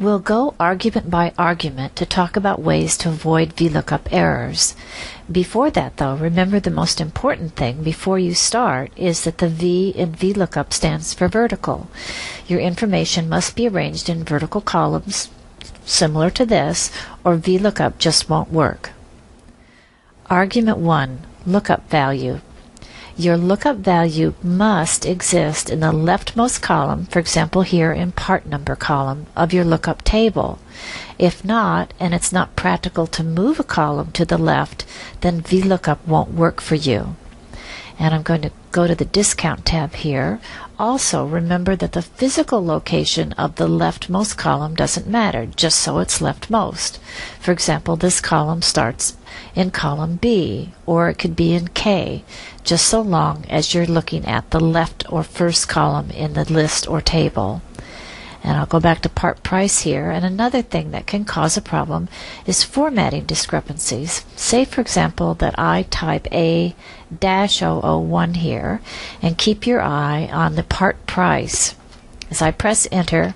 We'll go argument by argument to talk about ways to avoid VLookup errors. Before that, though, remember the most important thing before you start is that the V in VLookup stands for vertical. Your information must be arranged in vertical columns, similar to this, or VLookup just won't work. Argument 1. Lookup value. Your lookup value must exist in the leftmost column, for example here in part number column, of your lookup table. If not, and it's not practical to move a column to the left, then VLookup won't work for you. And I'm going to go to the Discount tab here. Also, remember that the physical location of the leftmost column doesn't matter, just so it's leftmost. For example, this column starts in column B, or it could be in K, just so long as you're looking at the left or first column in the list or table. And I'll go back to part price here, and another thing that can cause a problem is formatting discrepancies. Say, for example, that I type A-001 here, and keep your eye on the part price. As I press enter,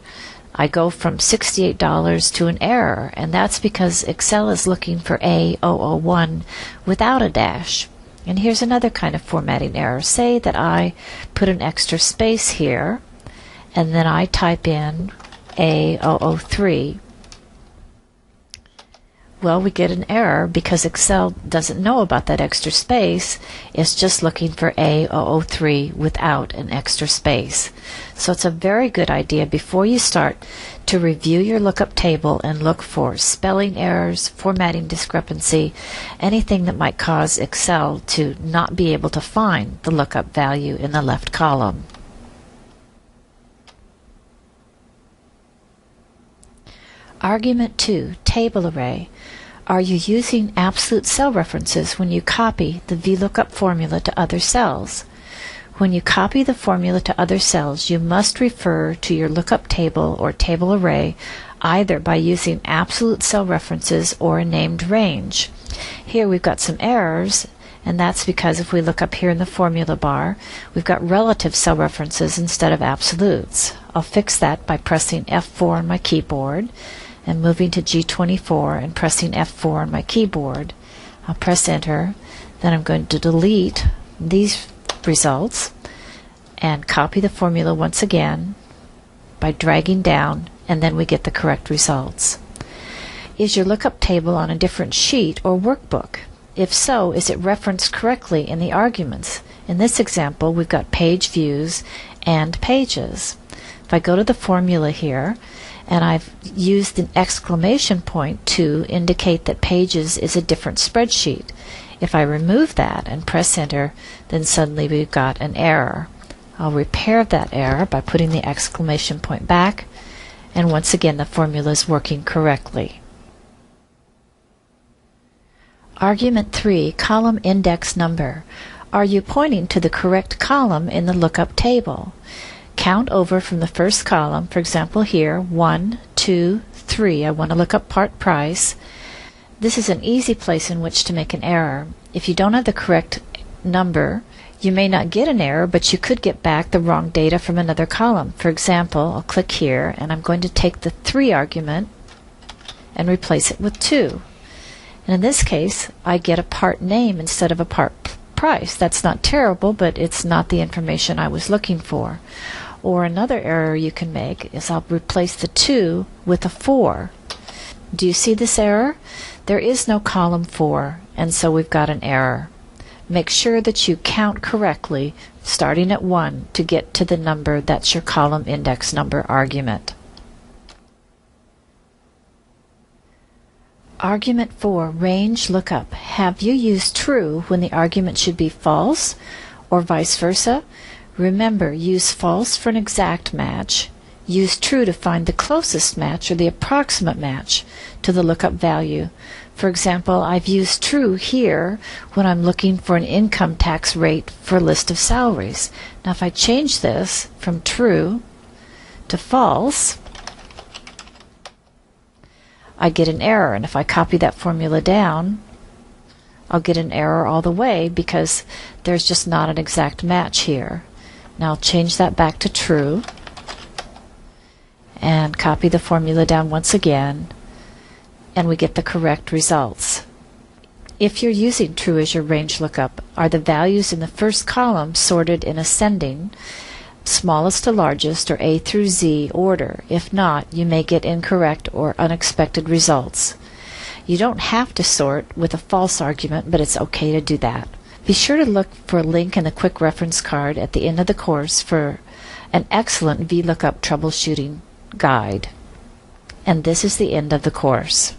I go from $68 to an error, and that's because Excel is looking for A001 without a dash. And here's another kind of formatting error. Say that I put an extra space here, and then I type in A003. Well, we get an error because Excel doesn't know about that extra space. It's just looking for A003 without an extra space. So it's a very good idea before you start to review your lookup table and look for spelling errors, formatting discrepancy, anything that might cause Excel to not be able to find the lookup value in the left column. Argument 2, table array. Are you using absolute cell references when you copy the VLookup formula to other cells? When you copy the formula to other cells, you must refer to your lookup table or table array either by using absolute cell references or a named range. Here we've got some errors, and that's because if we look up here in the formula bar, we've got relative cell references instead of absolutes. I'll fix that by pressing F4 on my keyboard and moving to G24 and pressing F4 on my keyboard. I'll press enter, then I'm going to delete these results and copy the formula once again by dragging down, and then we get the correct results. Is your lookup table on a different sheet or workbook? If so, is it referenced correctly in the arguments? In this example, we've got page views and pages. If I go to the formula here, and I've used an exclamation point to indicate that pages is a different spreadsheet. If I remove that and press enter, then suddenly we've got an error. I'll repair that error by putting the exclamation point back, and once again the formula is working correctly. Argument 3, column index number. Are you pointing to the correct column in the lookup table? Count over from the first column, for example here, 1, 2, 3. I want to look up part price. This is an easy place in which to make an error. If you don't have the correct number, you may not get an error, but you could get back the wrong data from another column. For example, I'll click here, and I'm going to take the 3 argument and replace it with 2. And in this case, I get a part name instead of a part price. That's not terrible, but it's not the information I was looking for. Or another error you can make is I'll replace the 2 with a 4. Do you see this error? There is no column 4, and so we've got an error. Make sure that you count correctly, starting at 1, to get to the number that's your column index number argument. Argument 4, range lookup. Have you used true when the argument should be false, or vice versa? Remember, use false for an exact match. Use true to find the closest match or the approximate match to the lookup value. For example, I've used true here when I'm looking for an income tax rate for a list of salaries. Now if I change this from true to false, I get an error, and if I copy that formula down, I'll get an error all the way because there's just not an exact match here. Now I'll change that back to true, and copy the formula down once again, and we get the correct results. If you're using true as your range lookup, are the values in the first column sorted in ascending, smallest to largest, or A through Z order? If not, you may get incorrect or unexpected results. You don't have to sort with a false argument, but it's okay to do that. Be sure to look for a link in the quick reference card at the end of the course for an excellent VLookup troubleshooting guide. And this is the end of the course.